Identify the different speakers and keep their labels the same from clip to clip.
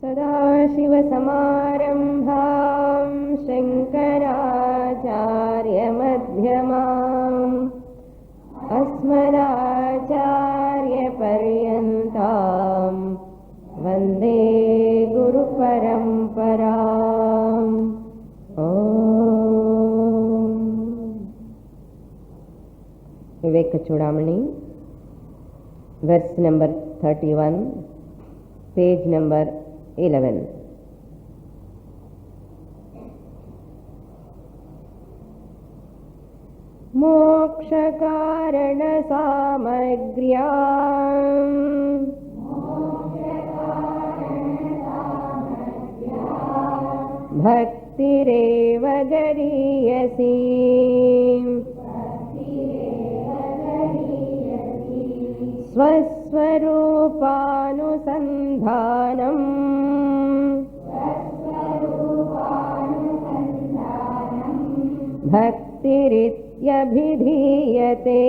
Speaker 1: सदाशिवसमारम्भां शङ्कराचार्यमध्यमाम् अस्मदाचार्यपर्यन्तां वन्दे गुरुपरम्पराम्। Vivekachudamani verse number 31 page number 11। मोक्षकारण सामग्र्याम् भक्तिरेव गरीयसी स्वस्वरूपानुसन्धानम् भक्तिरित्यभिधीयते।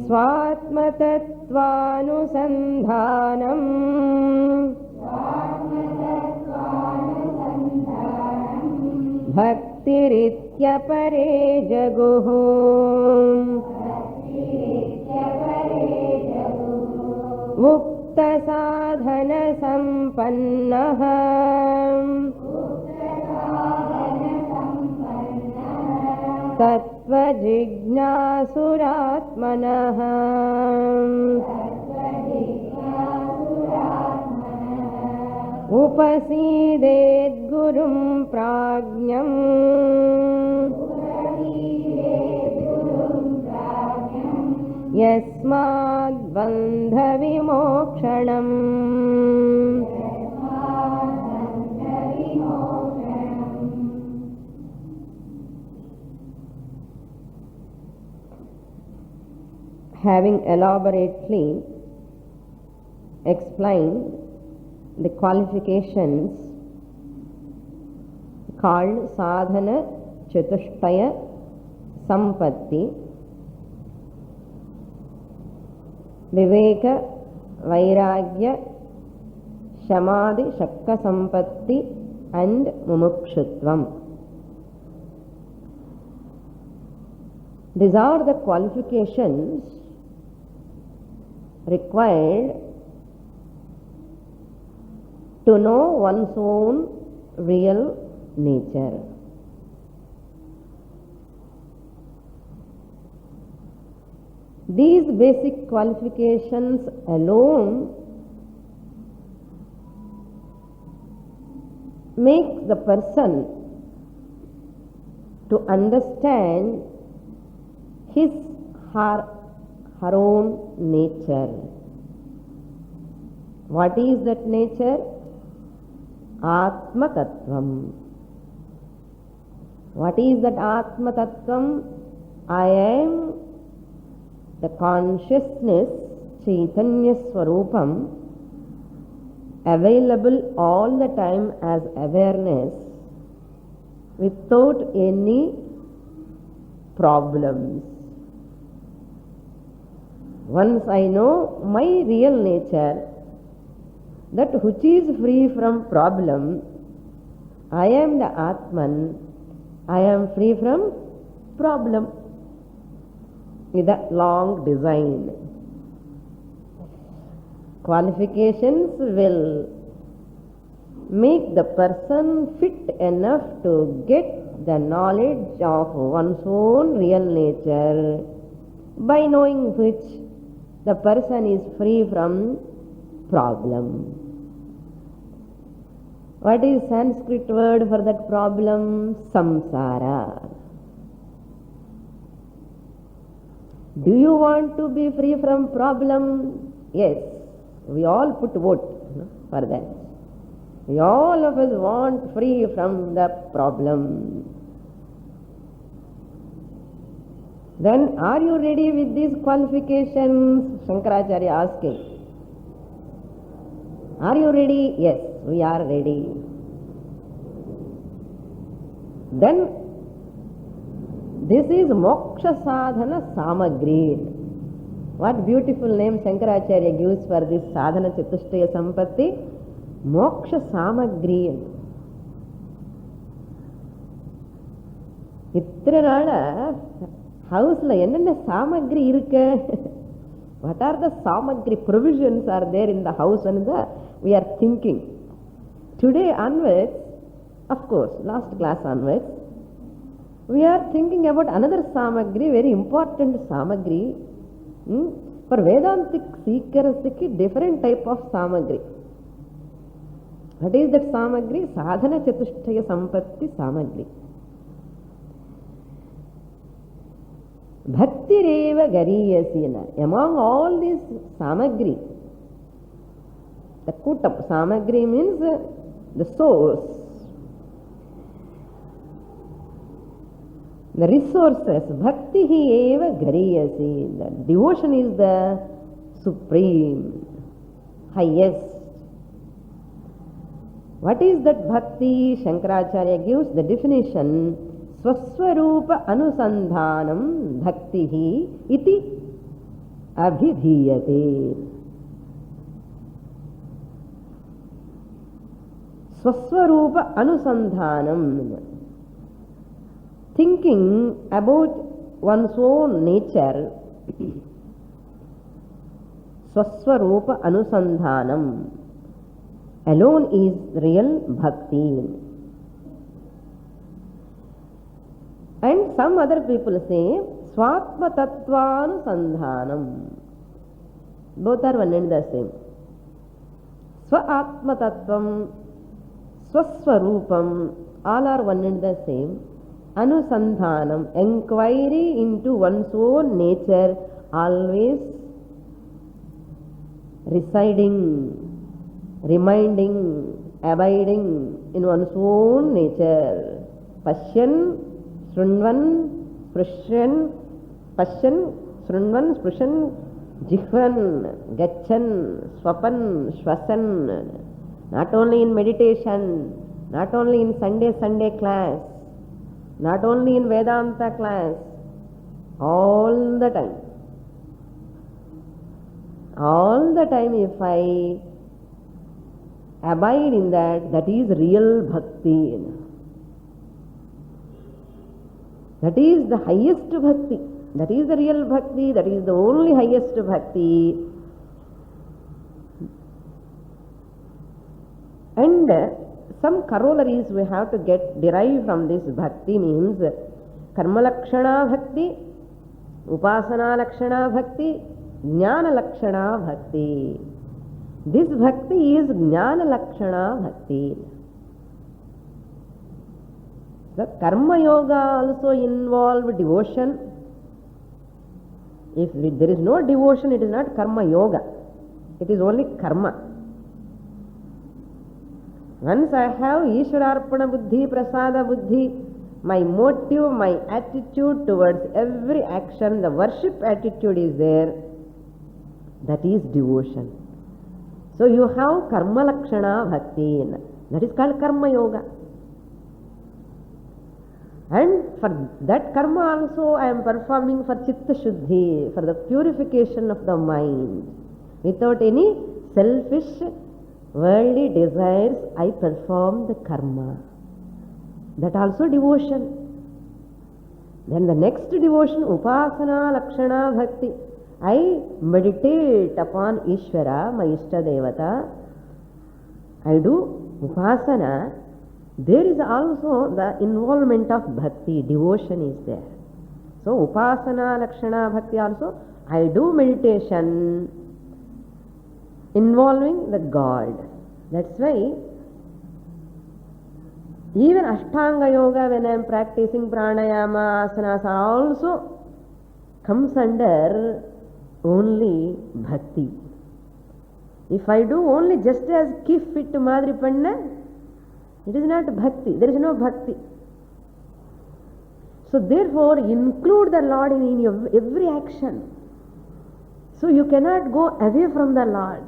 Speaker 1: स्वात्मतत्त्वानुसन्धानम् भक्तिरित्यपरे जगुः। मुक्तसाधनसम्पन्नः तत्त्वजिज्ञासुरात्मनः उपसीदेद्गुरुं प्राज्ञम् यस्माद्बन्धविमोक्षणम्। Having elaborately explained the qualifications called sadhana chatushtaya sampatti, viveka vairagya shamadhi shakka sampatti and mumukshutvam. These are the qualifications required to know one's own real nature. These basic qualifications alone make the person to understand his her own nature. What is that nature? Atma Tattvam. What is that Atma Tattvam? I am the consciousness, Chaitanya Swarupam, available all the time as awareness without any problems. Once I know my real nature, that which is free from problem, I am the Atman, I am free from problem. With a long design. Qualifications will make the person fit enough to get the knowledge of one's own real nature, by knowing which the person is free from problem. What is Sanskrit word for that problem? Samsara. Do you want to be free from problem? Yes. We all put vote for that. We all of us want free from the problem. Then are you ready with these qualifications? Shankaracharya asking. Are you ready? Yes, we are ready. Then this is moksha sadhana samagri. What beautiful name Shankaracharya gives for this sadhana chatushtaya sampatti? Moksha samagri. இத்தனை நாள ஹவுஸ்ல என்னென்ன சாமகிரி இருக்கு? What are the samagri provisions are there in the house? And we are thinking. Today onwards, of course, last class onwards, we are thinking about another samagri, very important samagri. For Vedantic seekers, different type of samagri. What is that samagri? Sadhana chatushtaya sampatti samagri. Bhakti reva gariyasina. Among all these samagri, the kutam, samagri means the source, the resources. Bhakti eva gariyasi. The devotion is the supreme, highest. What is that bhakti? Shankaracharya gives the definition. Swaswarupa anusandhanam bhaktihi iti abhidhiyate. Swaswarupa anusandhanam. Thinking about one's own nature. Swaswarupa anusandhanam alone is real bhakti. And some other people say Swatma Tattvanusandhanam. Both are one and the same. Swa-atma Tattvam, Swaswarupam, all are one and the same. Anusandhanam, inquiry into one's own nature, always residing, reminding, abiding in one's own nature. Pashyan, Shrunvan, Sprushan, Pashyan, Shrunvan, Sprushan, Jihvan, Gachan, Swapan, Shwasan. Not only in meditation, not only in Sunday class, not only in Vedanta class, all the time. All the time if I abide in that, that is real bhakti. That is the highest bhakti. That is the real bhakti. That is the only highest bhakti. And some corollaries we have to get derived from this bhakti means karma lakshana bhakti, upasana lakshana bhakti, jnana lakshana bhakti. This bhakti is jnana lakshana bhakti. The karma yoga also involves devotion. If there is no devotion, it is not karma yoga. It is only karma. Once I have Ishwararpana buddhi, prasada buddhi, my motive, my attitude towards every action, the worship attitude is there. That is devotion. So you have karma lakshana bhakti. That is called karma yoga. And for that karma also I am performing for chitta shuddhi, for the purification of the mind. Without any selfish worldly desires, I perform the karma. That also devotion. Then the next devotion, upasana lakshana bhakti. I meditate upon Ishvara, my Ishta Devata. I do upasana. There is also the involvement of bhakti, devotion is there. So upasana lakshana bhakti also, I do meditation involving the God. That's why even Ashtanga Yoga, when I am practicing pranayama, asanas, also comes under only bhakti. If I do only just as kif it madri panna, it is not bhakti. There is no bhakti. So therefore, include the Lord in your every action. So you cannot go away from the Lord.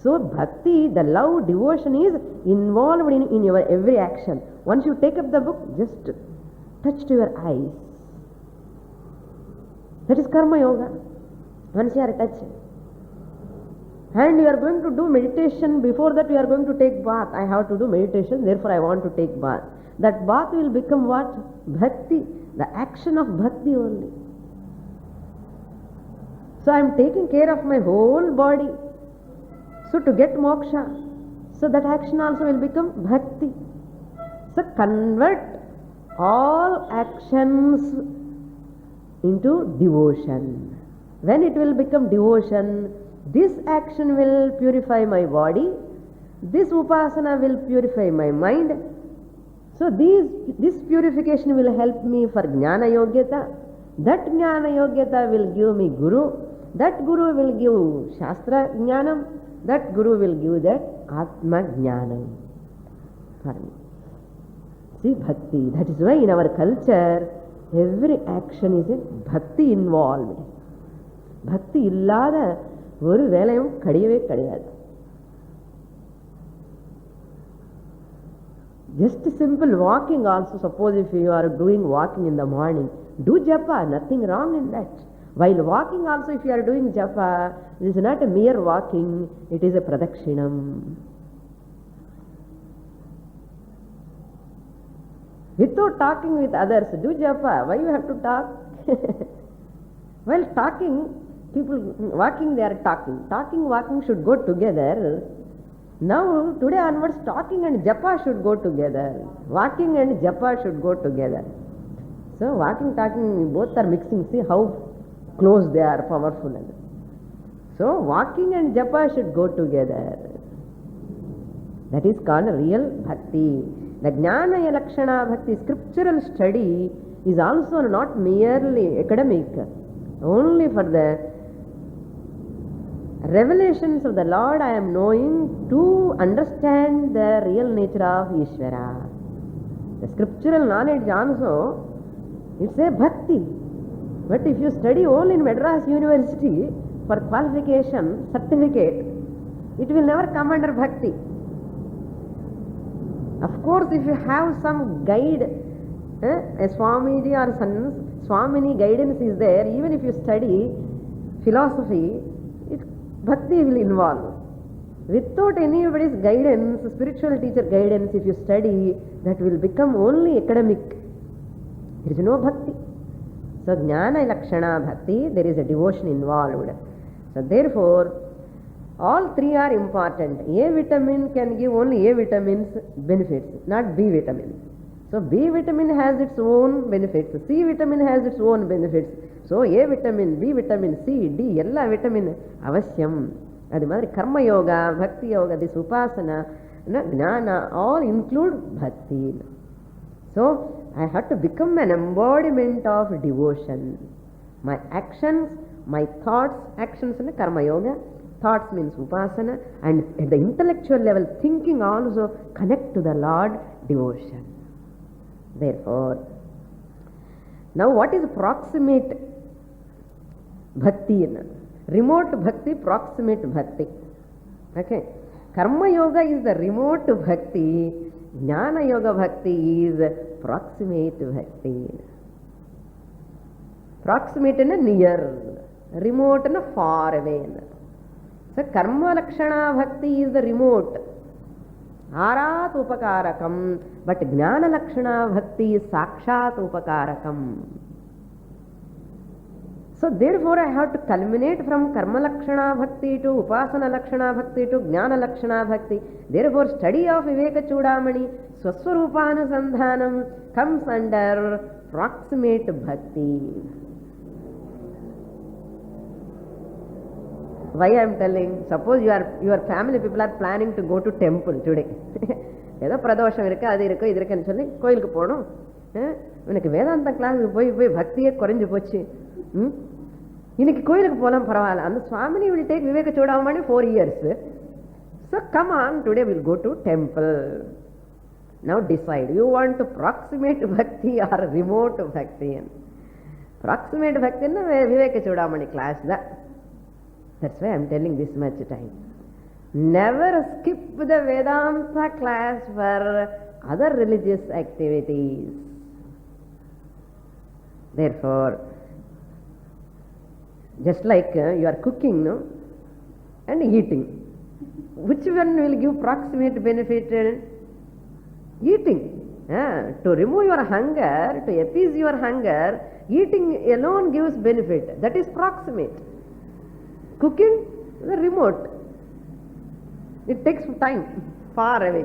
Speaker 1: So bhakti, the love, devotion is involved in your every action. Once you take up the book, just touch to your eyes. That is karma yoga. Once you are touched. And you are going to do meditation, before that you are going to take bath. I have to do meditation, therefore I want to take bath. That bath will become what? Bhakti, the action of bhakti only. So I am taking care of my whole body. So to get moksha, so that action also will become bhakti. So convert all actions into devotion. When it will become devotion, this action will purify my body, this upasana will purify my mind. So this purification will help me for jnana yogyata. That jnana yogyata will give me guru. That guru will give shastra jnanam. That guru will give that atma jnanam for me. See, bhakti. That is why in our culture, every action is a bhakti involved. Bhakti illada ஒரு வேலையும் கிடையவே கிடையாது. Just simple walking also, suppose if you are doing walking in the morning, do japa, nothing wrong in that. While walking also, if you are doing japa, it is not a mere walking, it is a pradakshinam. Without talking with others, do japa. Why you have to talk? While talking, people walking, they are talking. Talking, walking should go together. Now, today onwards, talking and japa should go together. Walking and japa should go together. So, walking, talking, both are mixing. See how close they are, powerful. So, walking and japa should go together. That is called real bhakti. The jnana lakshana bhakti, scriptural study, is also not merely academic, only for the revelations of the Lord I am knowing to understand the real nature of Ishvara. The scriptural knowledge also, it's a bhakti. But if you study only in Madras University for qualification, certificate, it will never come under bhakti. Of course, if you have some guide, a Swamiji or Swamini guidance is there, even if you study philosophy, bhakti will involve. Without anybody's guidance, spiritual teacher guidance, if you study, that will become only academic. There is no bhakti. So, jnana lakshana bhakti, there is a devotion involved. So, therefore, all three are important. A vitamin can give only A vitamin's benefits, not B vitamin. So, B vitamin has its own benefits, C vitamin has its own benefits. So, A vitamin, B vitamin, C, D, ella vitamin avasyam. Adi madri karma yoga, bhakti yoga, this upasana, jnana, all include bhakti. So, I have to become an embodiment of devotion. My actions, my thoughts, actions in karma yoga, thoughts means upasana, and at the intellectual level, thinking also connect to the Lord, devotion. Therefore, now what is proximate bhakti? Remote bhakti, proximate bhakti. Okay. Karma yoga is the remote bhakti. Jnana yoga bhakti is proximate bhakti. Proximate and near, remote and far away. So karma lakshana bhakti is the remote. Arat upakarakam, but jnana lakshana bhakti is sakshat upakarakam. So therefore I have to culminate from karma lakshana bhakti to upasana lakshana bhakti to jnana lakshana bhakti. Therefore study of Viveka Chudamani, Swaswarupānusandhanam comes under proximate bhakti. Why I am telling? Suppose your family people are planning to go to temple today. ஏதோ பிரதோஷம் இருக்கு, அது இருக்கு, இது இருக்குன்னு சொல்லி கோயிலுக்கு போகணும். எனக்கு வேதாந்த கிளாஸுக்கு போய் போய் பக்தியே குறைஞ்சு போச்சு. இன்னைக்கு கோயிலுக்கு போகலாம் பரவாயில்ல. அந்த சுவாமினி will take Viveka Chudamani 4 years. So come on, today we'll go to temple. Now decide, you want to proximate bhakti or remote bhakti? Proximate bhakti is Viveka Chudamani class. That's why I am telling this much time. Never skip the Vedanta class for other religious activities. Therefore, Just like you are cooking, no? And eating. Which one will give proximate benefit? Eating. To remove your hunger, to appease your hunger, eating alone gives benefit. That is proximate. Cooking, the remote. It takes time, far away.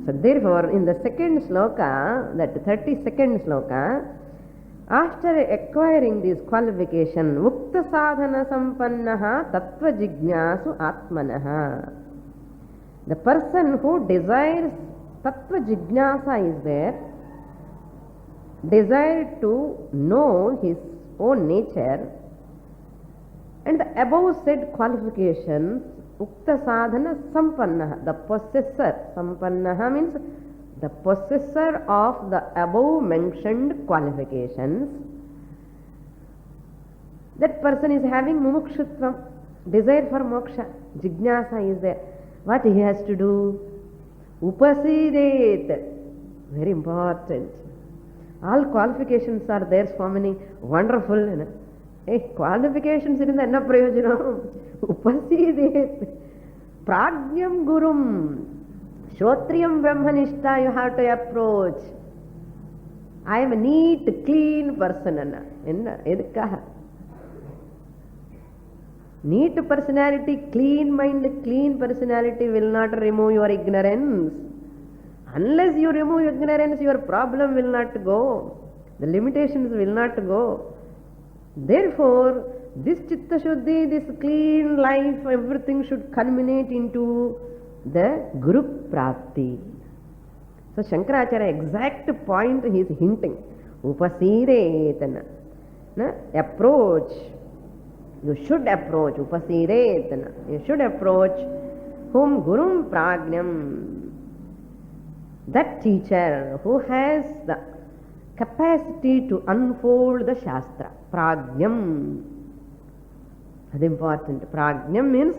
Speaker 1: So therefore, in the second sloka, that 32nd sloka, after acquiring this qualification, Mukta sadhana sampannaha tattva jignasu atmanaha. The person who desires tattva jignasa is there, desire to know his own nature, and the above said qualifications, Ukta sadhana sampannaha, the possessor, sampannaha means the possessor of the above mentioned qualifications, that person is having mumukshutvam, desire for moksha, jignasa is there. What he has to do? Upasidet, very important. All qualifications are there, Swamini, wonderful. Qualifications in the enna prayojanam. Upasidet, prajnam gurum, Shrotriyam Brahmanishta you have to approach. I am a neat, clean person. Neat personality, clean mind, clean personality will not remove your ignorance. Unless you remove ignorance, your problem will not go. The limitations will not go. Therefore, this Chitta Shuddhi, this clean life, everything should culminate into the Guru Prapti. So Shankaracharya exact point he is hinting. Upasiretana. Approach. You should approach. Upasiretana. You should approach whom Gurum Prajnam. That teacher who has the capacity to unfold the Shastra. Prajnam. That's important. Prajnam means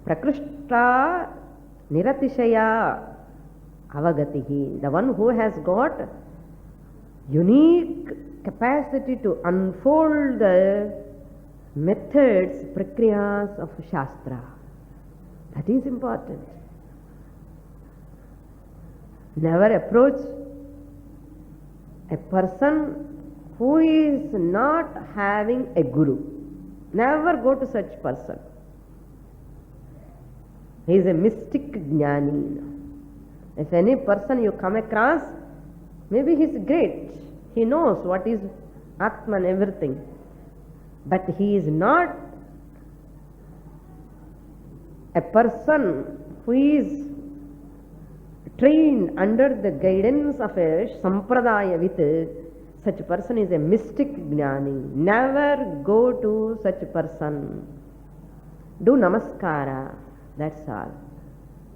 Speaker 1: Prakrishta Niratishaya Avagatihi, the one who has got unique capacity to unfold the methods, prakriyas of Shastra. That is important. Never approach a person who is not having a guru. Never go to such person. He is a mystic jnani. If any person you come across, maybe he is great. He knows what is Atman, everything. But he is not a person who is trained under the guidance of a sampradaya with. Such a person is a mystic jnani. Never go to such a person. Do namaskara. That's all.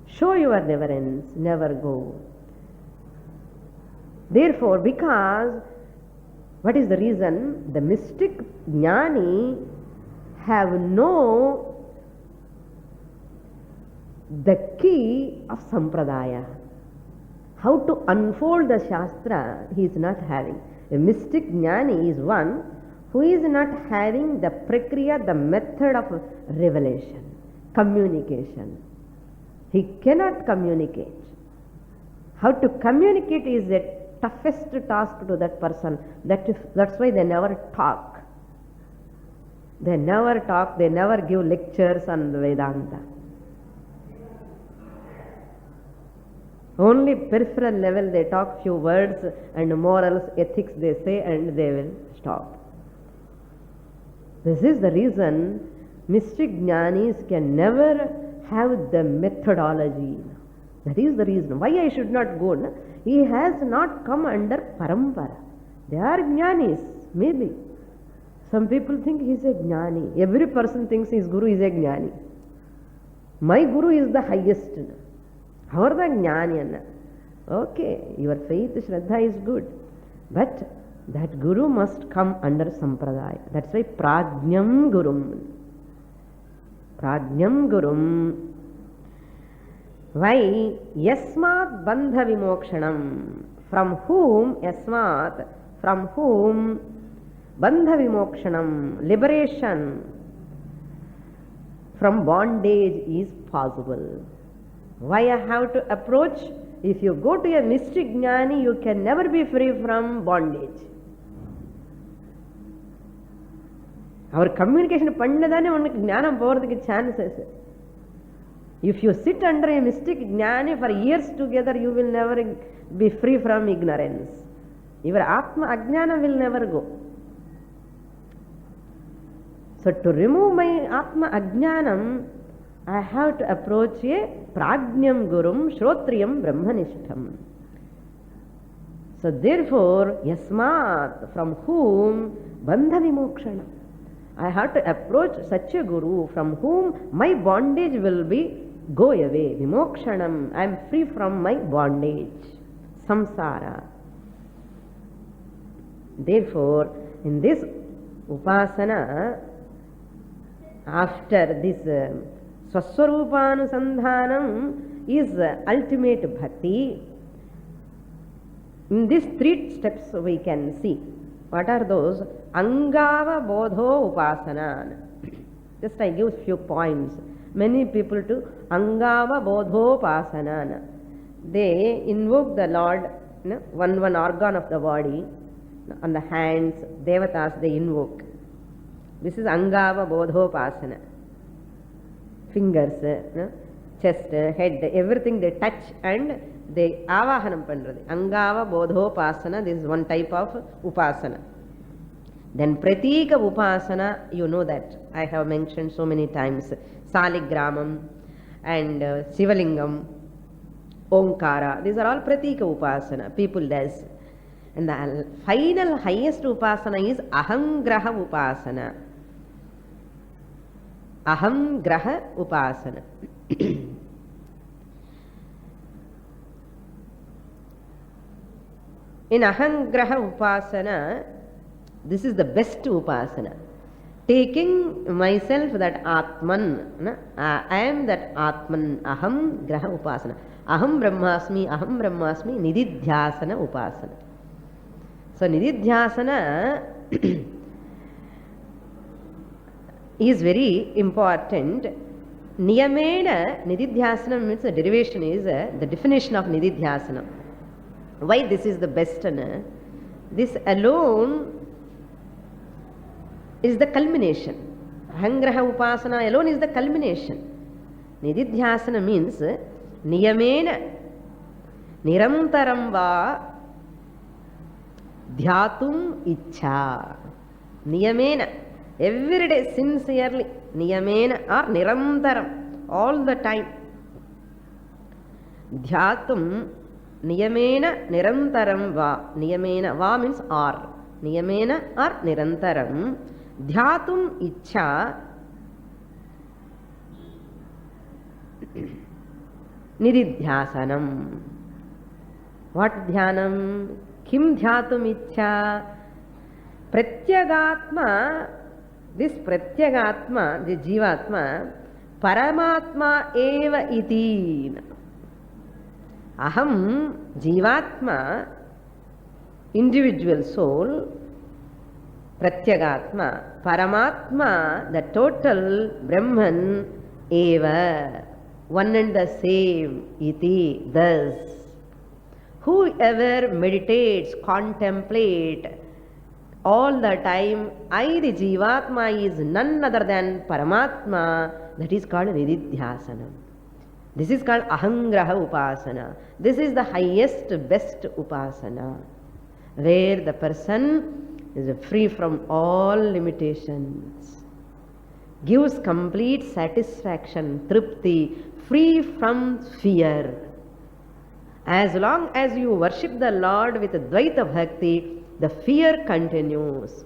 Speaker 1: Show your reverence, never go. Therefore, because, what is the reason? The mystic jnani have no the key of sampradaya. How to unfold the Shastra, he is not having. A mystic jnani is one who is not having the prakriya, the method of revelation. Communication. He cannot communicate. How to communicate is the toughest task to that person. That's why they never talk. They never talk, they never give lectures on Vedanta. Only peripheral level they talk few words and morals, ethics they say and they will stop. This is the reason mystic jnanis can never have the methodology. That is the reason why I should not go. No? He has not come under parampara. They are jnanis, maybe. Some people think he is a jnani. Every person thinks his guru is a jnani. My guru is the highest. How are the jnani? Okay, your faith, Shraddha is good. But that guru must come under sampradaya. That's why prajnam gurum. Prajnam gurum. Why? Yasmat bandha vimokshanam. From whom? Yasmat. From whom Bandha vimokshanam, liberation from bondage is possible. Why I have to approach? If you go to a mystic jnani, you can never be free from bondage. Our communication pannadane unakku jnanam poradhukku chances. If you sit under a mystic jnani for years together, you will never be free from ignorance. Your atma ajnana will never go. So to remove my atma ajnanam, I have to approach a prajnam gurum shrotriyam brahmanishtam. So therefore, yasmat, from whom bandha vimokshana. I have to approach such a guru from whom my bondage will be go away. Vimokshanam, I am free from my bondage. Samsara. Therefore, in this upasana, after this Swaswaroopanusandhanam is ultimate bhakti. In these 3 steps we can see. What are those? Angava bodho upasana. Just I give few points. Many people do Angava bodho upasana. They invoke the Lord, one organ of the body, on the hands, devatas they invoke. This is Angava bodho upasana. Fingers, chest, head, everything they touch and they avahanam pandrathu. Angava bodhopasana, this is one type of upasana. Then pratika upasana, you know that I have mentioned so many times. Saligramam and Sivalingam, Omkara, these are all pratika upasana, people does. And the final highest upasana is Ahangraha upasana. Aham graha upasana. In Aham graha upasana, this is the best upasana. Taking myself that Atman, I am that Atman, Aham graha upasana. Aham brahmasmi nididhyasana upasana. So nididhyasana is very important. Niyamena nididhyasana means the derivation is the definition of nididhyasana. Why this is the best? This alone is the culmination. Ahangraha upasana alone is the culmination. Nididhyasana means niyamena nirantaram va dhyatum ichha. Niyamena, every day, sincerely, niyamena or nirantaram, all the time. Dhyatum, niyamena nirantaram va. Niyamena, va means or. Niyamena or nirantaram. Dhyatum ichha. Nididhyasanam. What dhyanam? Kim dhyatum ichha? Pratyagatma. This Pratyagatma, the Jivatma, Paramatma eva iti. Aham, Jivatma, individual soul, Pratyagatma, Paramatma, the total Brahman, eva, one and the same, iti, thus. Whoever meditates, contemplates, all the time, I, the Jivatma, is none other than Paramatma. That is called Nididhyasana. This is called Ahangraha Upasana. This is the highest, best Upasana, where the person is free from all limitations, gives complete satisfaction, tripti, free from fear. As long as you worship the Lord with Dvaita Bhakti, the fear continues.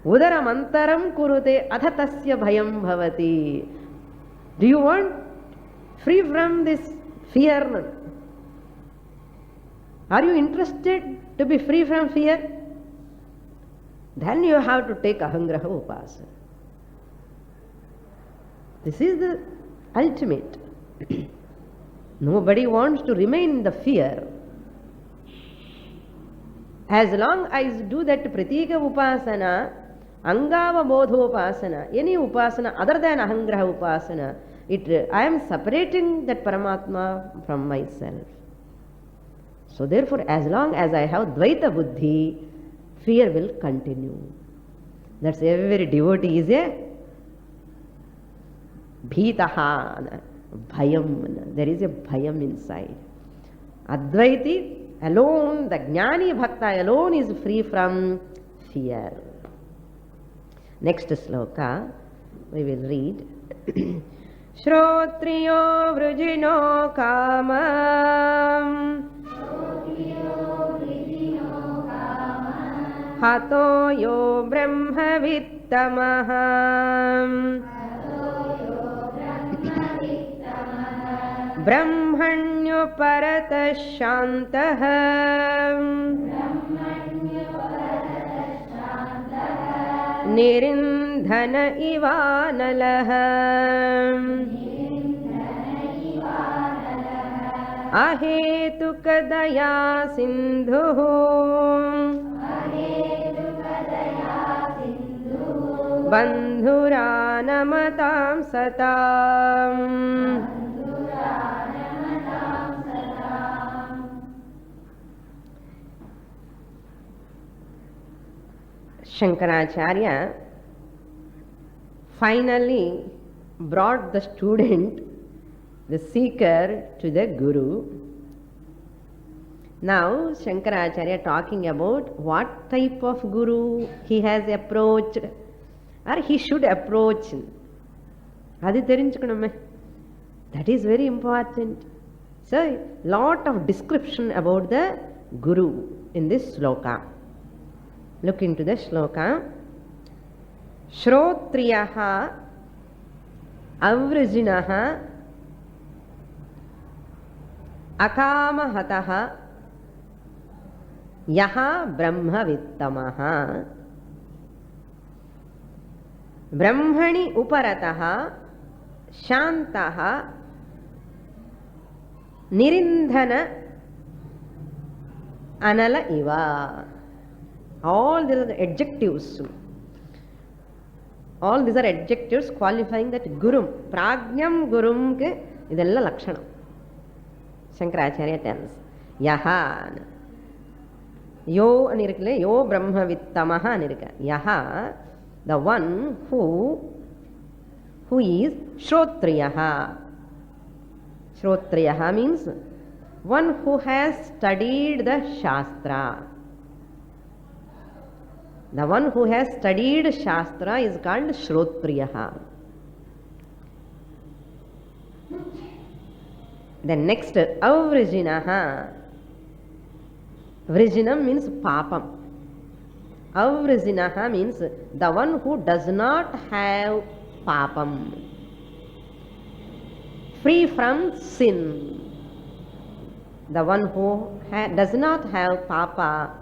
Speaker 1: Udaram antaram kurute athatasya bhayam bhavati. Do you want free from this fear? Are you interested to be free from fear? Then you have to take Ahangraha Upasana. This is the ultimate. Nobody wants to remain in the fear. As long as I do that pratika upasana, angavabodhopasana, any upasana other than ahangraha upasana, I am separating that Paramatma from myself. So therefore, as long as I have Dvaita Buddhi, fear will continue. That's every devotee is a Bhitaha, Bhayam. There is a Bhayam inside. Advaiti alone, the Jnani Bhakta alone is free from fear. Next sloka, we will read. Shrotriyo vrujino kamam hato yo brahmavittamaham brahmanyuparatah shantah nirindhana ivanalah ahetukadaya sindhuh bandhuranamatam satam. Shankaracharya finally brought the student, the seeker, to the Guru. Now Shankaracharya talking about what type of Guru he has approached or he should approach. Adi therinchukonume. That is very important. So, lot of description about the Guru in this sloka. Look into the sloka. Shrotriyaha avrajinaha akamahataha yaha brahmavittamaha brahmani uparataha shantaha nirindhana anala iva. All these are the adjectives. All these are adjectives qualifying that Gurum. Prajnam Gurum ke idella lakshanam. Shankaracharya tells. Yaha. Yo anirikle, yo brahmavittamaha anirika. Yaha, the one who is Shrotriyaha. Shrotriyaha means one who has studied the Shastra. The one who has studied Shastra is called Shrotriyaha. Then next, Avrajinaha. Vrijinam means papam. Avrajinaha means the one who does not have papam. Free from sin. The one who does not have papa.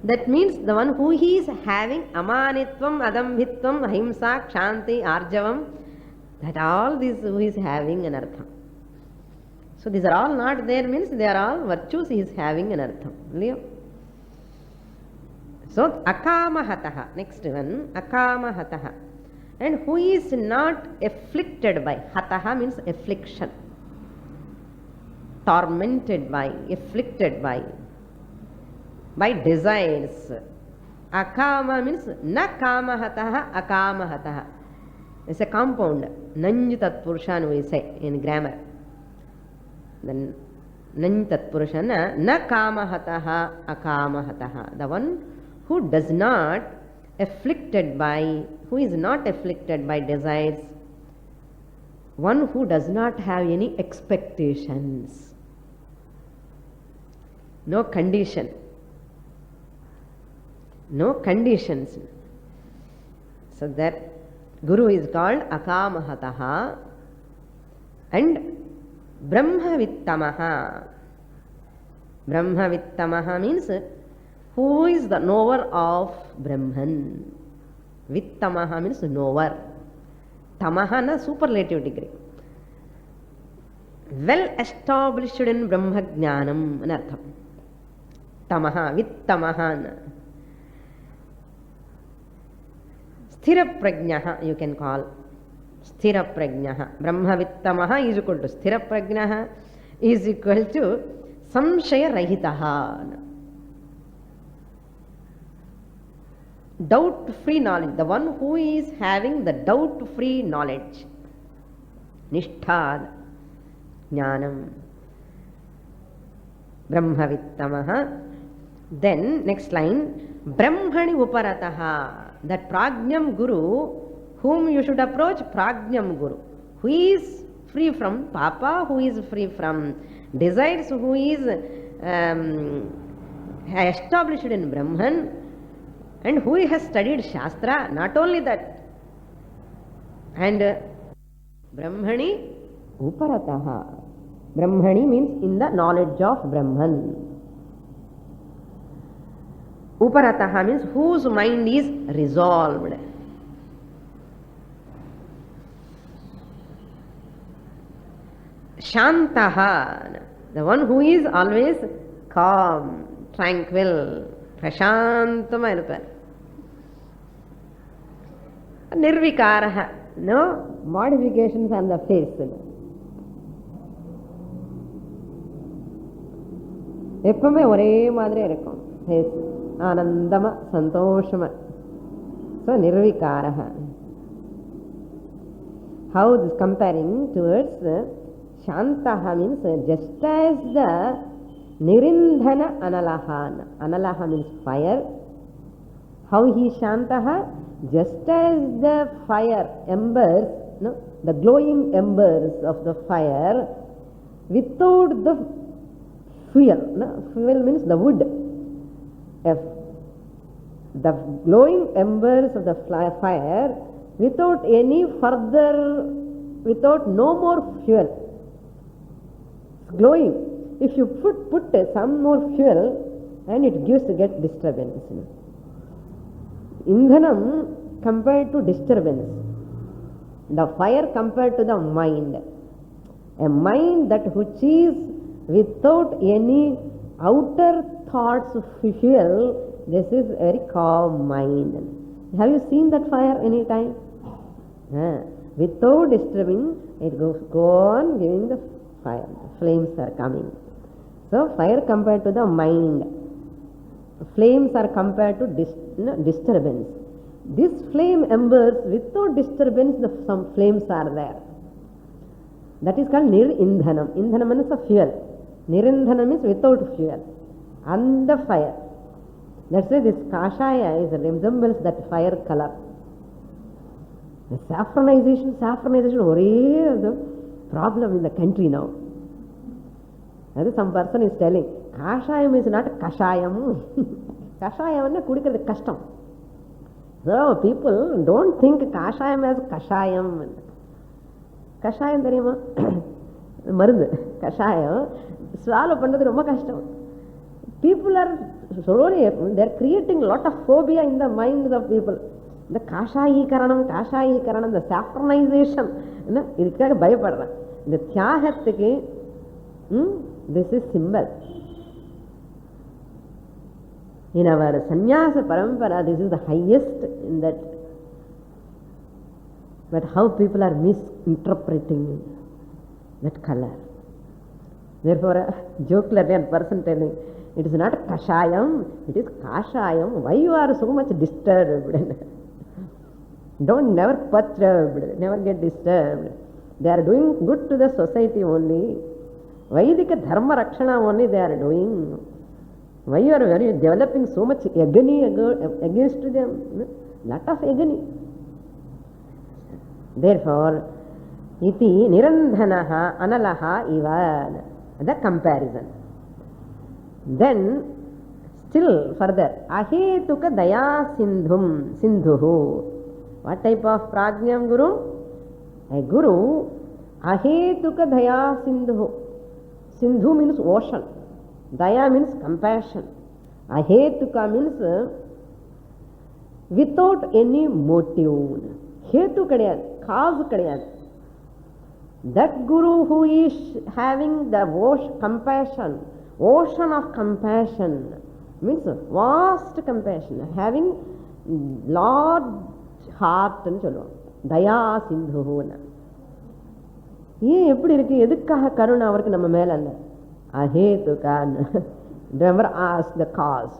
Speaker 1: That means the one who is having amanitvam, adambhitvam, ahimsa, kshanti, arjavam, that all these who is having an artham. So these are all not there means they are all virtues he is having an artham. So akamahataha, next one, akamahataha. And who is not afflicted by, hataha means affliction, tormented by, afflicted by desires. Akama means na kamahataha, akamahataha. It's a compound. Nanj tatpurushan we say in grammar. Then nanj tatpurushan na kamahataha, akamahataha. The one who does not afflicted by, who is not afflicted by desires. One who does not have any expectations. No condition. No conditions. So that Guru is called Akamahataha and Brahmavittamaha. Brahmavittamaha means who is the knower of Brahman. Vittamaha means knower. Tamaha na superlative degree. Well established in బ్రహ్మజ్ఞానం అని అర్థం. తమః with తమః అన్న. స్థిర ప్రజ్ఞ you can call. స్థిర ప్రజ్ఞ బ్రహ్మవిత్తమ is equal to స్థిర ప్రజ్ఞ ఈజ్ ఈక్వల్ టు సంశయరహిత. Doubt free knowledge, the one who is having the doubt free knowledge. నిష్ఠా జ్ఞానం బ్రహ్మవిత్తమ. దెన్ నెక్స్ట్ లైన్, బ్రహ్మణి ఉపరతః. దట్ ప్రాజ్ఞం గురు whom you should approach, Prajnam Guru, who is free from papa, who is free from desires, who is established in Brahman, and who has studied Shastra. Not only that, and Brahmani Uparataha. Brahmani means in the knowledge of Brahman. Uparataha means whose mind is resolved. Shantaha, the one who is always calm, tranquil, prashantama irupar. Nirvikaraha, no modifications on the face. எப்பவுமே ஒரே மாதிரி இருக்கும் face, ஆனந்தமா சந்தோஷமா. So நிர்விகாரஹ. How this comparing towards Shantaha means just as the Nirindhana Analaha. Analaha means fire. How he is Shantaha? Just as the fire embers, no, the glowing embers of the fire without the fuel. No? Fuel means the wood. If the glowing embers of the fire without any further, without no more fuel. Glowing. If you put some more fuel and it gives to get disturbance. Indhanam compared to disturbance. The fire compared to the mind. A mind that which is without any outer thoughts of fuel, this is a very calm mind. Have you seen that fire any time? Without disturbing, it go on giving the fire. Flames are coming. So fire compared to the mind, flames are compared to disturbance. This flame embers without disturbance, some flames are there. That is called nirindhanam. Indhanam means a fuel. Nirindhanam is without fuel. And the fire. That's why this kashaya resembles that fire color. The saffronization, ஒரே problem in the country now. That is, some person is telling, Kashayam is not Kashayam. Kashayam is kudikkiradhu kashtam. So people don't think Kashayam as Kashayam. Kashayam theriyuma? Marundu. Kashayam swallow pandrathu romba kashtam. People are slowly, they are creating a lot of phobia in the minds of people. The Kashayikaranam, the saffronization, idukkaga bayapadran. The Tyahathukku this is symbol. In our sannyasa parampara, this is the highest in that. But how people are misinterpreting that color. Therefore, jocularly a person telling, it is not Kashayam, it is Kashayam. Why you are so much disturbed? Don't never perturbed, never get disturbed. They are doing good to the society only. Vaidika dharma rakshana only they are doing. Why you are very developing so much agony against them? Lot of agony. Therefore, iti nirandhanaha analaha iva. The comparison. Then, still further, ahetuka daya sindhuhu. What type of prajnam guru? A guru, ahetuka daya sindhuhu. Sindhu means ocean. Daya means compassion. Ahetuka means without any motive. Hetu kadiyadu, cause kadiyadu. That Guru who is having the compassion, ocean of compassion, means vast compassion, having large heart ன்னு சொல்லுவோம், தயா சிந்துன்னு. ஏன் எப்படி இருக்கு, எதுக்காக கருணை அவருக்கு நம்ம மேல? அஹேதுகான்னு. Never ask the cause.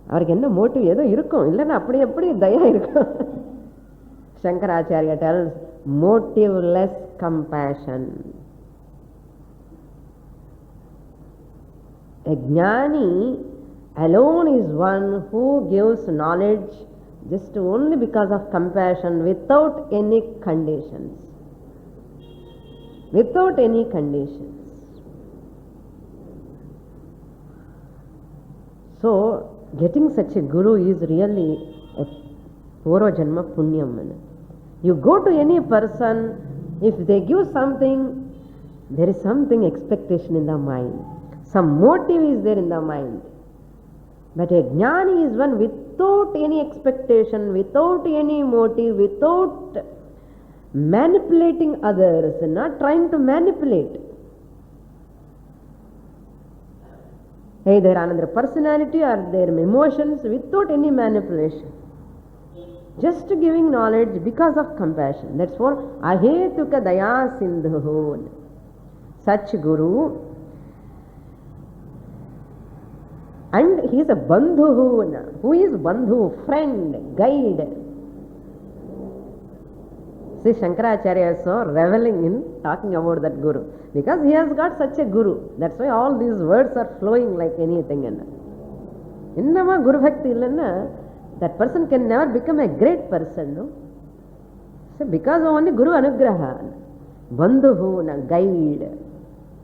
Speaker 1: அவருக்கு என்ன மோட்டிவ் ஏதோ இருக்கும், இல்லைன்னா அப்படி எப்படி தயா இருக்கும். Shankaracharya tells motiveless compassion. A jnani alone is one who gives knowledge just only because of compassion, without any conditions. Without any conditions. So, getting such a guru is really a purva janma punyam. You go to any person, if they give something, there is something expectation in the mind. Some motive is there in the mind. But a jnani is one without any expectation, without any motive, without manipulating others, not trying to manipulate. Either another personality or their emotions, without any manipulation. Just giving knowledge because of compassion. That's for ahetuka daya sindhu. Such guru. And he is a bandhu. Who is bandhu? Friend, guide. See, Shankaracharya is so reveling in talking about that guru, because he has got such a guru. That's why all these words are flowing like anything. Innama guru bhakti illanna, that person can never become a great person. No? So because of only guru anugraha. Bandhu, guide,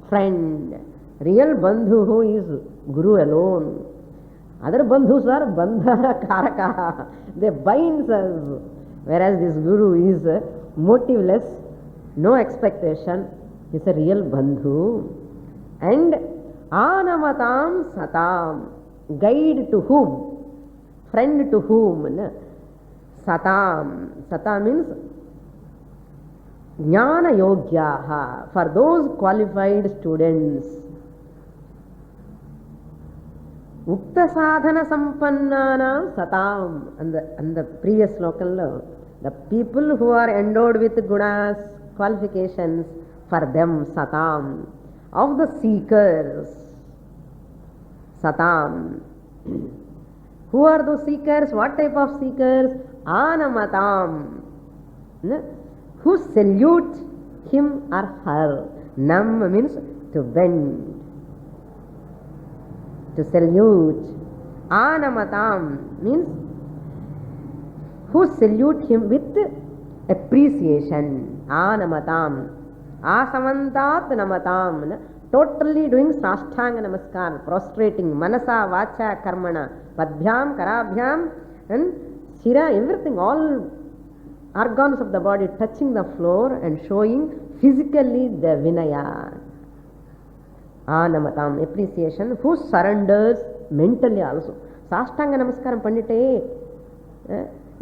Speaker 1: friend. Real bandhu is guru alone. Other bandhus are bandhara karaka. They bind us. Whereas this guru is motiveless, no expectation. He is a real bandhu. And anamatam satam. Guide to whom? Friend to whom? Satam. Satam means jnana yogyaha. For those qualified students. Ukta sadhana sampannanam satam. And the previous slokanlo, the people who are endowed with gunas, qualifications, for them satam. Of the seekers, satam. Who are those seekers? What type of seekers? Anamatam. Who salute him or her. Nam means to bend, to salute. Anamatam means who salute him with appreciation. Anamatam. Asamantat namatam. Totally doing sashtanga namaskar, prostrating, manasa, vacha, karmana, padbhyam, karabhyam, and shira, everything, all organs of the body touching the floor and showing physically the vinaya. Anamatam, appreciation. Who surrenders mentally also. Sashtanga namaskaram பண்ணிட்டே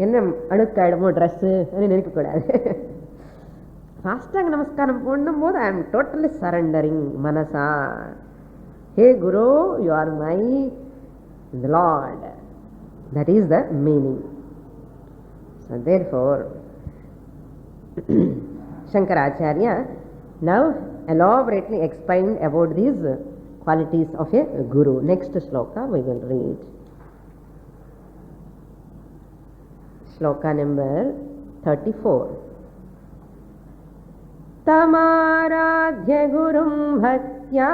Speaker 1: என்ன அழுக்காயிடுமோ dress நினைக்க கூடாது. சாஷ்டாங்க நமஸ்காரம் பண்ணும்போது I am totally surrendering மனசா. Hey குரு, you are my lord. That is the meaning. So therefore, Shankaracharya now elaborately explained about these qualities of a guru. Next sloka we will read. Sloka number 34. Tamaradhya gurum bhaktya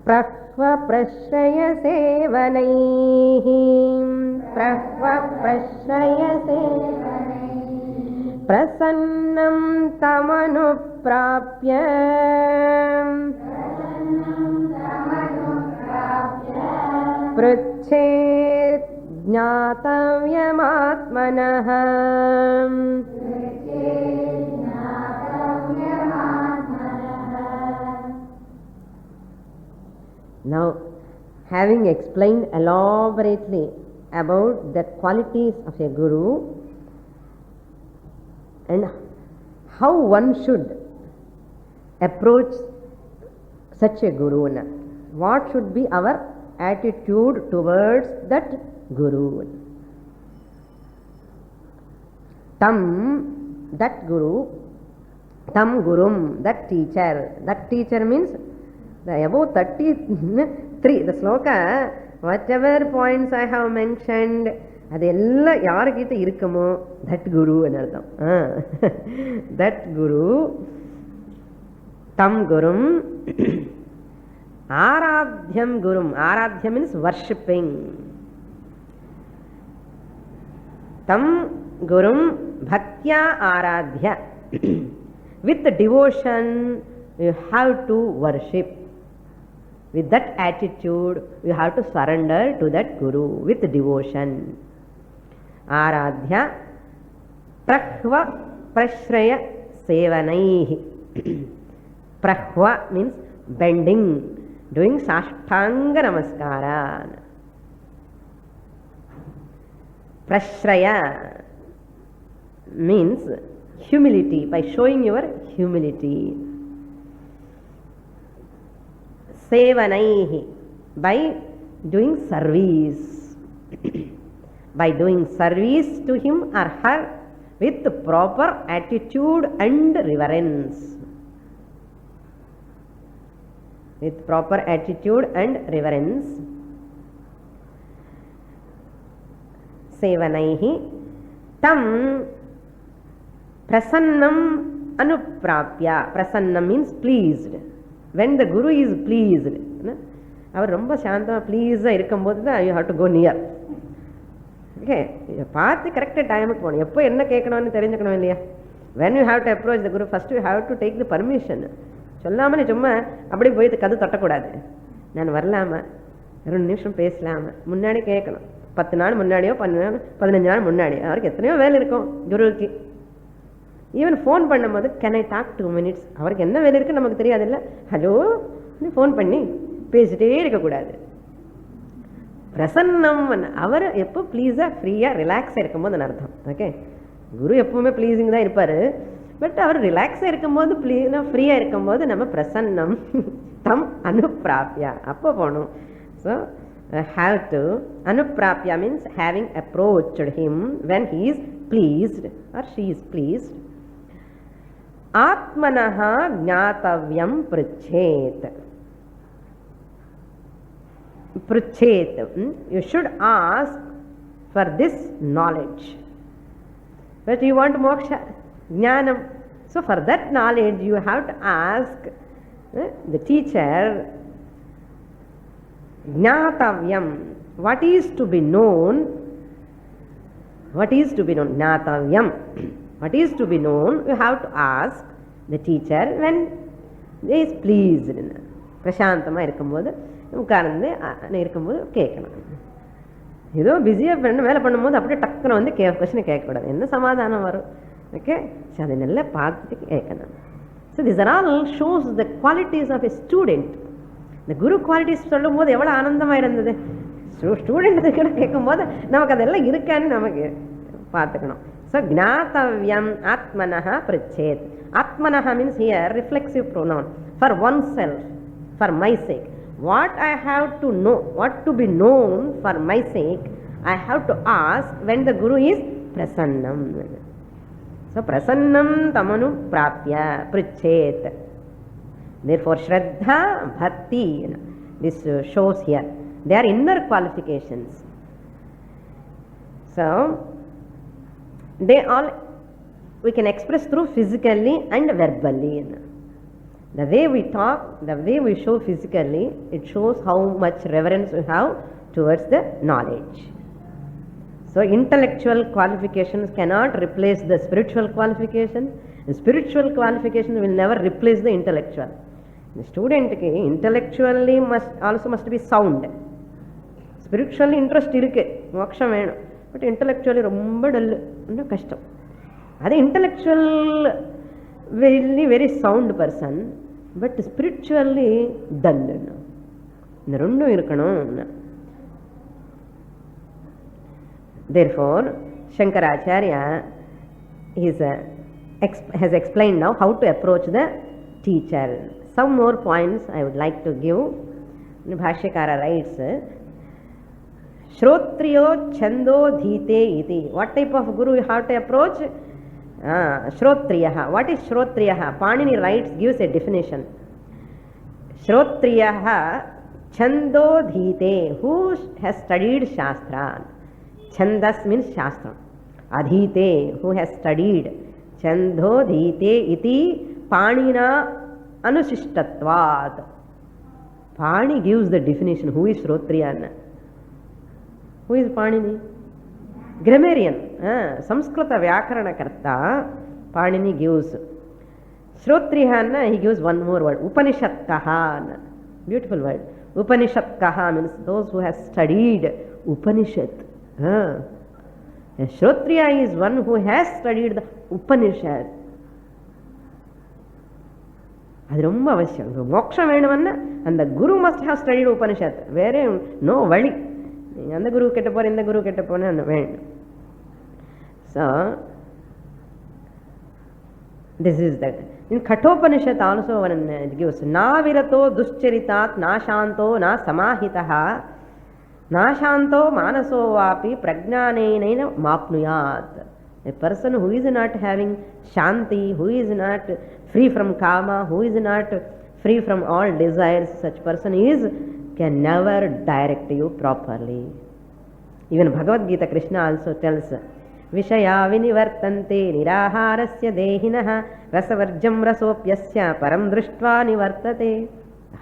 Speaker 1: prahva prashraya sevanaihi prasannam tamanuprapya pruchet jnatavyamaatmanah. Now, having explained elaborately about the qualities of a guru and how one should approach such a guru. What should be our attitude towards that guru? Tam, that guru, tam gurum, that teacher. That teacher means the above 33, the sloka, whatever points I have mentioned, அது எல்லாம் யாருக்கிட்ட இருக்குமோ that குரு அர்த்தம். That குரு தம் குரும் ஆராத்யம் குரும். ஆராத்யம் மீன்ஸ் வர்ஷிப்பிங். தம் குரும் பக்தியா ஆராத்ய. With devotion you have to worship. With that attitude you have to surrender to that guru with devotion. Aradhya prahva prashraya sevanaihi. Prahva means bending, doing sashtanga namaskara. Prashraya means humility, by showing your humility. Sevanaihi, by doing service. By doing service to him or her with proper attitude and reverence. With proper attitude and reverence. Sevanaihi tam prasannam anuprapya. Prasannam means pleased. When the guru is pleased, அவர் ரொம்ப சாந்தமாக ப்ளீஸாக இருக்கும்போது தான் you have to go near. Okay, இதை பார்த்து கரெக்டாக டைமுக்கு போகணும். எப்போ என்ன கேட்கணும்னு தெரிஞ்சுக்கணும் இல்லையா? When you have to approach the Guru first you have to take the permission. சொல்லாமல் நீ சும்மா அப்படி போய் கது தொட்டக்கூடாது. நான் வரலாமா, 2 நிமிஷம் பேசலாமா, முன்னாடி கேட்கணும். 10 நாள் முன்னாடியோ 15 நாள் முன்னாடியோ. அவருக்கு எத்தனையோ வேலை இருக்கும் குருவுக்கு. ஈவன் ஃபோன் பண்ணும்போது கேன் ஐ டாக் 2 minutes, அவருக்கு என்ன வேலை இருக்குன்னு நமக்கு தெரியாதுல்ல. ஹலோ, ஃபோன் பண்ணி பேசிட்டே இருக்கக்கூடாது. பிரசன்னம், அவர் எப்போ ப்ளீஸாக ஃப்ரீயாக ரிலாக்ஸாக இருக்கும்போது அர்த்தம். ஓகே, குரு எப்பவுமே ப்ளீஸிங் தான் இருப்பார். பட் அவர் ரிலாக்ஸாக இருக்கும்போது ஃப்ரீயாக இருக்கும்போது நம்ம பிரசன்னம் தம் அனுப்பிராப்யா அப்போ போகணும். So have to anuprapya means having approached him when he is pleased or she is pleased. Atmanaha gnatavyam prichet. Prichet, you should ask for this knowledge. But you want moksha, jnanam. So for that knowledge you have to ask the teacher. Gnatavyam, what is to be known? What is to be known? Gnatavyam, what is to be known? You have to ask the teacher when he is pleased. பிரசாந்தமாக இருக்கும்போது உட்கார்ந்து இருக்கும்போது கேட்கணும். ஏதோ பிஸியாக பண்ண வேலை பண்ணும்போது அப்படியே டக்குன்னு வந்து கொஸ்டினை கேட்கக்கூடாது. என்ன சமாதானம் வரும்? ஓகே, ஸோ அதை நல்லா பார்த்துட்டு கேட்கணும். So this are all shows the qualities of a student. இந்த குரு குவாலிட்டிஸ் சொல்லும் போது எவ்வளோ ஆனந்தமாக இருந்தது. ஸ்டூடெண்ட்டு கூட கேட்கும்போது நமக்கு அதெல்லாம் இருக்கான்னு நமக்கு பார்த்துக்கணும். ஸோ ஞாத்தவ்யம் ஆத்மனஹா பிரிச்சேத். ஆத்மனஹா means here reflexive pronoun for oneself, for my sake. What I have to know, what to be known for my sake, I have to ask when the Guru is prasannam. So prasannam tamanu prapya prichet. Therefore Shraddha, Bhakti, this shows here, they are inner qualifications. So they all we can express through physically and verbally. The way we talk, the way we show physically, it shows how much reverence we have towards the knowledge. So intellectual qualifications cannot replace the spiritual qualification. The spiritual qualification will never replace the intellectual. The student intellectually must be sound. Spiritually interest irukku, moksha venum, but intellectually romba dull, inna kashtam. Adu intellectual very sound person, but spiritually dull. இந்த ரெண்டும் இருக்கணும். Therefore, Shankaracharya has explained now how to approach the teacher. Some more points I would like to give. Bhashyakara writes, Shrotriyo Chando Dhite iti. What type of guru you have to approach? Shrotriyaha. What is Shrotriyaha? Panini writes, gives a definition. Shrotriyaha Chando Dhite, who has studied Shastra. Chandas means Shastra. Adhite, who has studied. Chando Dhite iti Panina Anusishtatvat. Pani gives the definition. Who is Shrotriya? Who is Panini? Grammarian. Samskrita Vyakarana Karta. Panini gives. Shrotriya, he gives one more word. Upanishadkaha. Beautiful word. Upanishadkaha means those who have studied Upanishad. Shrotriya is one who has studied the Upanishad. அது ரொம்ப அவசியம். மோட்சம் வேணும்னா அந்த குரு must have studied Upanishad. வேற no வழி. நீங்கள் அந்த குரு கிட்ட போகிற இந்த குரு கிட்ட போனால் வேணும். So this is that. In Kathopanishad also one it gives நாவிரதோ துஷ்சரிதாத் நாசாந்தோ நா சமாஹிதா நாசாந்தோ மானசோ Vapi பிரஜானேன மாப்னுயாத். A person who is not having shanti, who is not free from kama, who is not free from all desires, such person can never direct you properly. Even Bhagavad Gita, Krishna also tells, Vishaya vinivartante niraharasya dehinah rasavarjam rasopyasya param drishtva nivartate.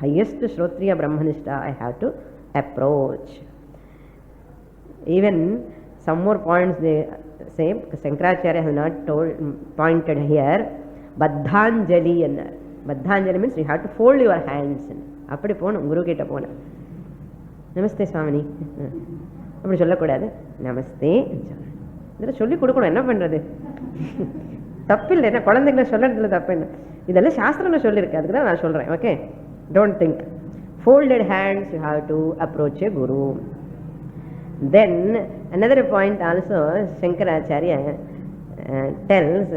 Speaker 1: Highest Shrotriya Brahmanishta I have to approach. Even some more points they say, Shankaracharya has not pointed here. Baddhanjali. Baddhanjali means you have to fold your hands. அப்படி போகணும். குரு கிட்ட போனேன், நமஸ்தே சுவாமினி அப்படி சொல்லக்கூடாது, நமஸ்தே இதெல்லாம் சொல்லி கொடுக்கணும். என்ன பண்ணுறது, தப்பில்லை. என்ன குழந்தைங்களை சொல்கிறதுல தப்பு என்ன? இதெல்லாம் சாஸ்திரம் சொல்லியிருக்கு, அதுக்கு தான் நான் சொல்கிறேன். Okay, don't think. Folded hands you have to approach a guru. Then another point also Shankaracharya tells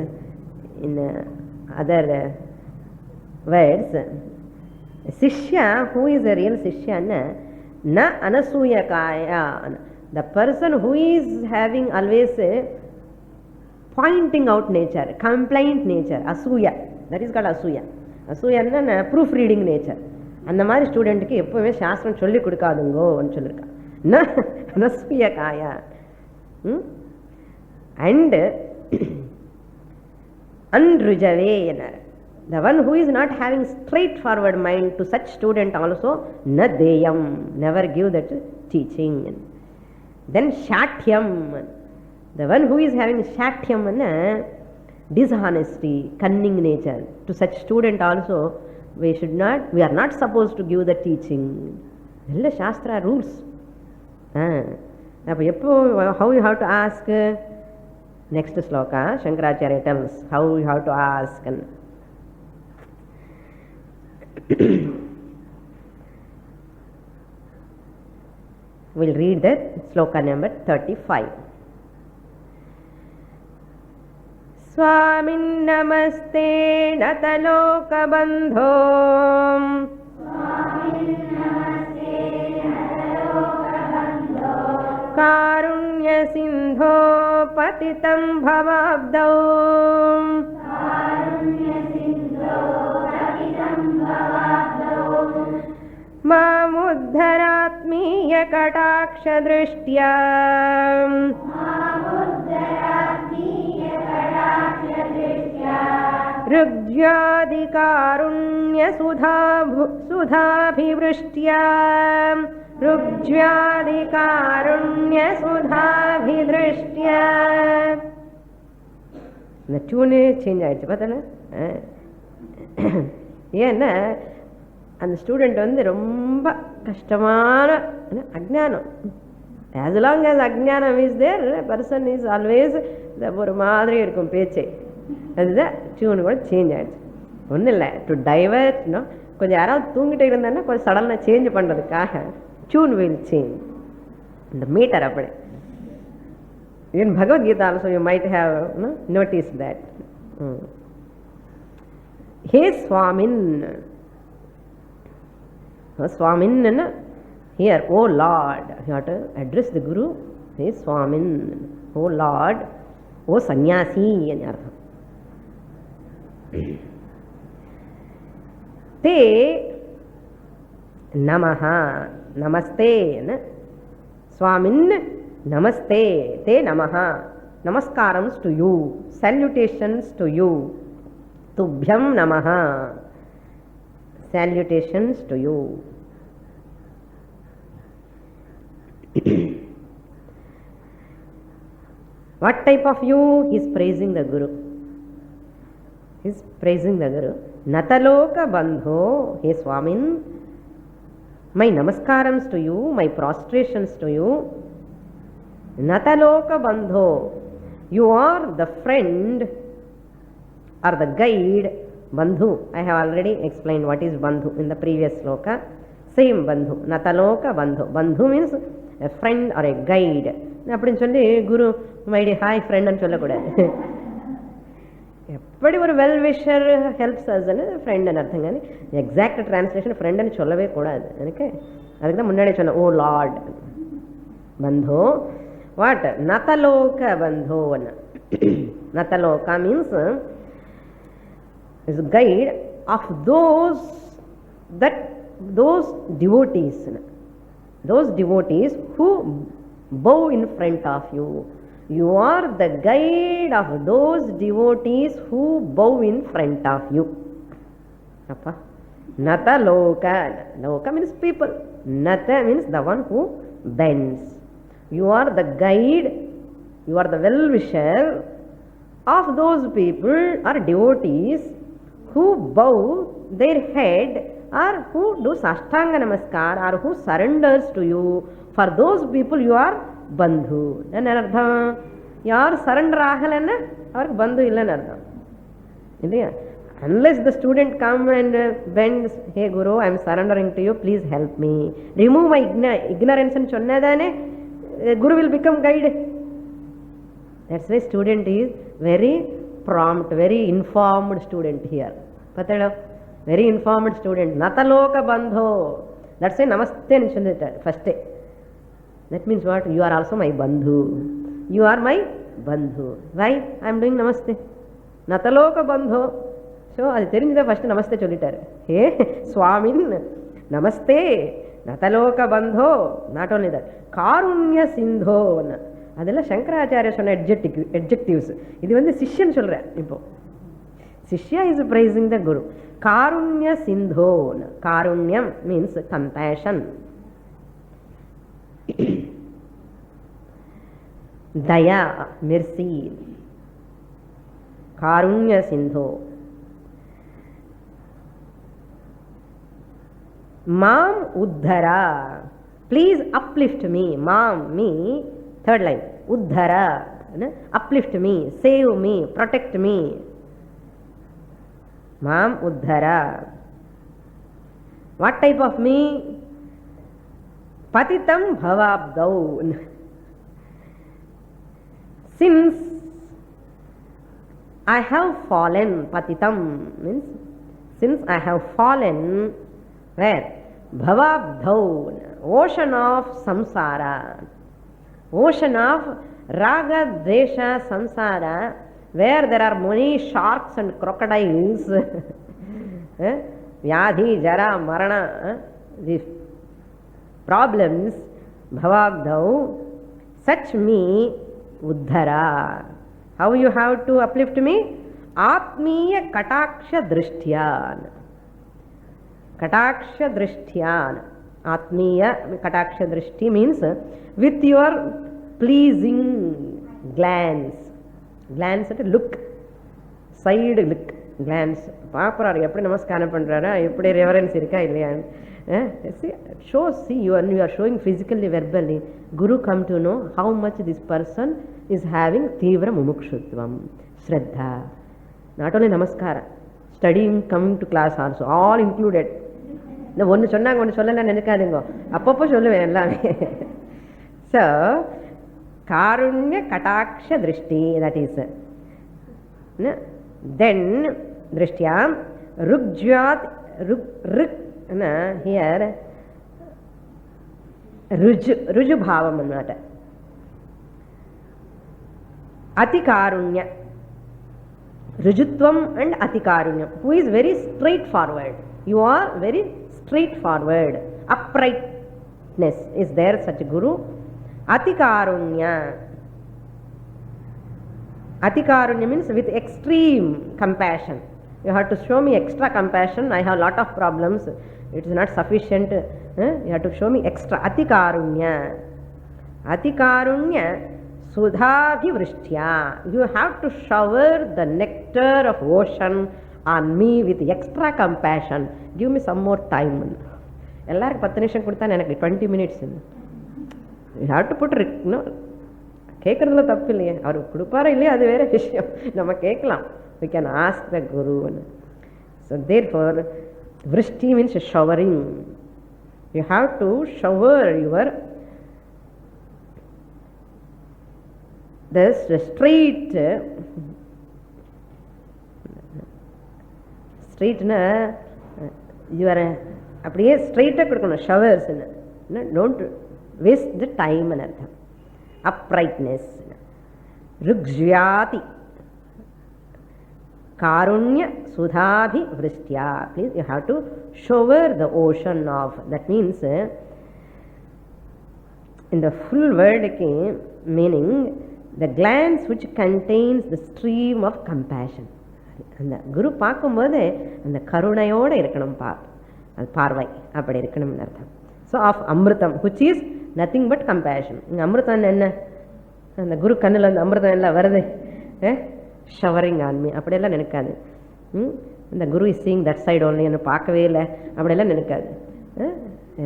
Speaker 1: in other words, Sishya, who is a real Sishya, na anasuyakaya. The person who is having always pointing out nature, complaint nature, asuya, that is called asuya. Asuya na proofreading nature. அந்த மாதிரி ஸ்டூடெண்ட்டுக்கு எப்போவுமே சாஸ்திரம் சொல்லி கொடுக்காதுங்கோன்னு சொல்லியிருக்கா. நஸ்வியகாயா. And அன்ருஜவே என்னார். The one who is not having straightforward mind, to such student also na deyam, never give that teaching. Then shatyam, the one who is having shatyam, dishonesty, cunning nature, to such student also we are not supposed to give the teaching. All Shastra rules. How you have to ask? Next sloka, Shankaracharya tells how you have to ask. We'll read that sloka number 35. Swamin namaste natalokabandho karunya sindho patitam bhavabdau mamuddharatmiya kataksha drishtya ऋग्ज्यादिकारुण्य सुधाभिवृष्ट्या ऋग्ज्यादिकारुण्य सुधाभिदृष्ट्या. இந்த டியூனே change ஆகிடுச்சு பார்த்தல. ஏன்னா அந்த student ரொம்ப கஷ்டமான அஜ்ஞானம். as long as அஜ்ஞானம் is there, person is always ஒரு மாதிரி இருக்கும் பேச்சே. அதுதான் டியூனு கூட சேஞ்ச் ஆகிடுச்சு. ஒன்றும் இல்லை, டு டைவர்ட்னோ கொஞ்சம் யாராவது தூங்கிட்டே இருந்தாங்கன்னா கொஞ்சம் சடனாக சேஞ்ச் பண்ணுறதுக்காக டியூன் வில் சேஞ்ச். இந்த மீட்டர் அப்படி In Bhagavad Gita also you might have noticed that. Hey Swamin. Swamin, here, O Lord. You have to address the Guru. Hey Swamin. O Lord. O Sannyasi. అని అర్థం. Te Namaha. Namaste. Swamin. Namaste. Te Namaha. Namaskarams to you. Salutations to you. Tubhyam Namaha. Salutations to you. What type of you? He is praising the Guru. He is praising the Guru. Nataloka bandho, hey Swamin, my namaskarams to you, my prostrations to you. Nataloka bandho, you are the friend or the guide. Bandhu, I have already explained what is bandhu in the previous sloka. Same bandhu, nataloka bandhu. Bandhu means a friend or a guide. அப்படின்னு சொல்லி குரு mighty hi ஃப்ரெண்டுன்னு சொல்லக்கூடாது. எப்படி ஒரு well wisher helps அஸ்ன்னு ஃப்ரெண்டுன்னு அர்த்தம். కానీ exact translation ஃப்ரெண்டுன்னு சொல்லவே கூடாது. எனக்கு அதுக்கு தான் முன்னாடி சொன்னேன் ஓ லார்ட் பந்தோ. வாட் நதலோக பந்தோன்னு. நதலோகா means is a guide of those devotees who bow in front of you. You are the guide of those devotees who bow in front of you. Appa nata loka. Loka means people. Nata means the one who bends. You are the guide, you are the well-wisher of those people or devotees who bow their head or who do sashtanga namaskar or who surrenders to you. For those people you are bandhu. And artham yaar surrender agalana avarku bandhu illanu artham illaya. Unless the student come and bends, hey Guru, I am surrendering to you, please help me, remove my ignorance and chonnadane Guru will become guide. That's why student is very prompt, very informed student here. Patala, very informed student. Nataloka bandho. That's why namaste అని చెందుతారు first. That means what? You are also my bandhu. You are my bandhu. Why? I am doing namaste. Nataloka bandho. So అది தெரிஞ்சதா first నమస్తే சொல்லிட்டாரு. హే స్వామిన్ నమస్తే నతలోక బంధో. Not only that, కారుణ్య సింధோ. அதெல்லாம் சங்கராச்சாரிய சொன்ன எட்ஜெக்டிவ்ஸ். இது வந்து சிஷ்யன் சொல்கிறேன். இப்போ சிஷ்யா is pricing the Guru. Karunya சிந்தோ. Karunyam means compassion. Daya, Mercy. Karunya சிந்தோ. Mom Uthra. Please uplift me. Mam, me. Third line. Uddhara. Uplift me. Save me. Protect me. Mam Uddhara. What type of me? Patitam bhavabdau. Since I have fallen. Patitam means since I have fallen. Where? Bhavabdau. Ocean of samsara. Ocean of raga, dvesha, samsara, where there are many sharks and crocodiles, vyadhi, jara, marana, these problems, bhavabdau, such me, uddhara. How you have to uplift me? Atmiya kataksha drishtyan. Kataksha drishtyan. Atmiya kataksha drishti means with your pleasing glance. Glance at a look, side look, glance. Paapararu eppadi namaskaram pandrara, eppadi reverence irukka illaya. Shows, see, you are showing physically, verbally. Guru come to know how much this person is having tivra mumukshutvam, shraddha. Not only namaskara, studying, coming to class also, all included. இந்த ஒன்று சொன்னாங்க ஒன்று சொல்லலைன்னு நினைக்காதுங்க, அப்பப்போ சொல்லுவேன் எல்லாமே. So Karunya Kataksha Drishti, that is. Then Drishtya Rugjat here Ruju Bhavam annata. Atikarunya, Rujutvam and Atikarunya, who is very straightforward. You are very straightforward. Uprightness is there, such a Guru. Atikarunya. Atikarunya means with extreme compassion. You have to show me extra compassion. I have a lot of problems. It is not sufficient. You have to show me extra. Atikarunya. Atikarunya Sudhabhivrishthya. You have to shower the nectar of ocean on me with extra compassion. Give me some more time. Ellarku 10 நிமிஷம் கொடுத்தா எனக்கு 20 minutes. You have to put, no, கேட்கறதுல தப்பு இல்லையே, அவர் கொடுப்பாரா இல்லையா அது வேற விஷயம், நம்ம கேட்கலாம். We can ask the Guru. So therefore vrishti means showering. You have to shower your the straight na you are அப்படியே ஸ்ட்ரைட்டாக கொடுக்கணும் ஷவர்ஸ்ன்னு. டோன்ட் வேஸ்ட் த டைம்னு அர்த்தம். uprightness. Rugjyati Karunya Sudhabhi Vristya. Please, you have to shower the ocean of. That means, in the full word meaning, the glance which contains the stream of compassion. அந்த குரு பார்க்கும்போது அந்த கருணையோடு இருக்கணும், அது பார்வை அப்படி இருக்கணும்னு அர்த்தம். ஸோ ஆஃப் அமிர்தம் which is nothing but compassion. இங்கே அமிர்தம் என்ன, அந்த குரு கண்ணில் அந்த அமிர்தம் எல்லாம் வருது, ஷவரிங் ஆன்மி அப்படியெல்லாம் நினைக்காது. இந்த குரு is seeing that side only, என்ன பார்க்கவே இல்லை அப்படியெல்லாம் நினைக்காது.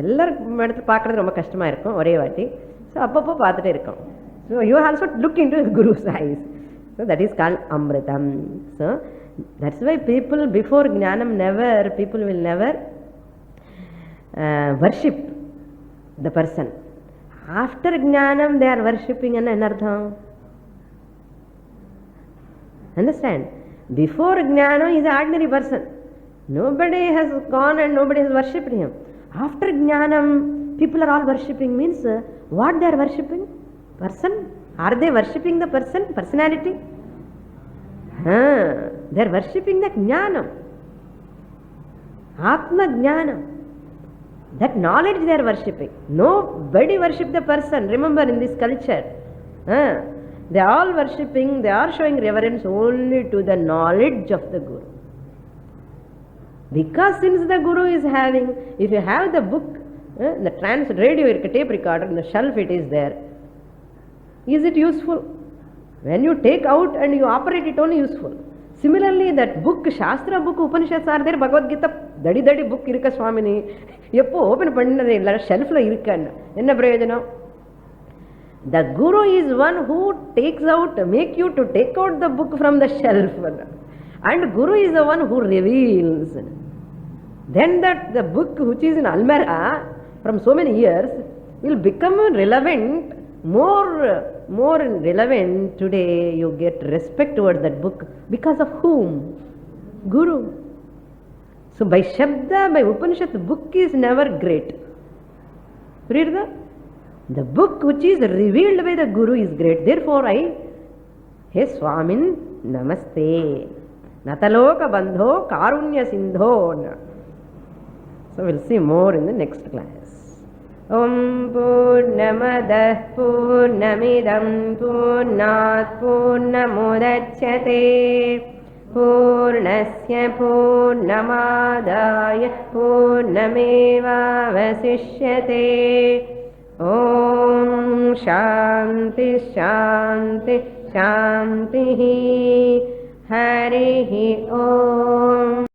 Speaker 1: எல்லாருக்கும் இடத்துல பார்க்குறது ரொம்ப கஷ்டமாக இருக்கும் ஒரே வாட்டி. ஸோ அப்பப்போ பார்த்துட்டே இருக்கோம். So you also look into குருஸ் eyes. So that is called அமிர்தம். So that's why people before ஞானம் people will never worship the person. After Jnanam they are worshipping and anartham. Understand? Before Jnanam he is an ordinary person. Nobody has gone and nobody has worshipped him. After Jnanam people are all worshipping, means what they are worshipping? Person? Are they worshipping the person? Personality? They are worshipping the Jnanam. Atma Jnanam. That knowledge they are worshipping. Nobody worship the person. Remember, in this culture, they are all worshipping, they are showing reverence only to the knowledge of the Guru. Because since the Guru is having, if you have the book, the radio, tape recorder, in the shelf it is there. Is it useful? When you take out and you operate it, only useful. Similarly, that book, Shastra book, Upanishads are there, Bhagavad Gita, dadi book irukka Swamini, எப்போ open பண்ணது இல்லை, ஷெல்ஃபில் இருக்குன்னு என்ன பிரயோஜனம்? The Guru is one who takes out, make you to take out the book from the shelf, and Guru is the one who reveals. Then that the book which is in Almara from so many years will become relevant, more relevant today. You get respect towards that book because of whom? Guru. So by Shabda, by Upanishad, the book is never great. The book which is revealed by the Guru is great. Therefore Hey Swamin, Namaste. Nataloka Bandho Karunya Sindho. So we'll see more in the next class. Om Purnamadah Purnamidam Purnat Purnamudachyate Purnasya Purnamadaya Purnamevavasishyate. Om Shanti Shanti Shanti. Harihi Om.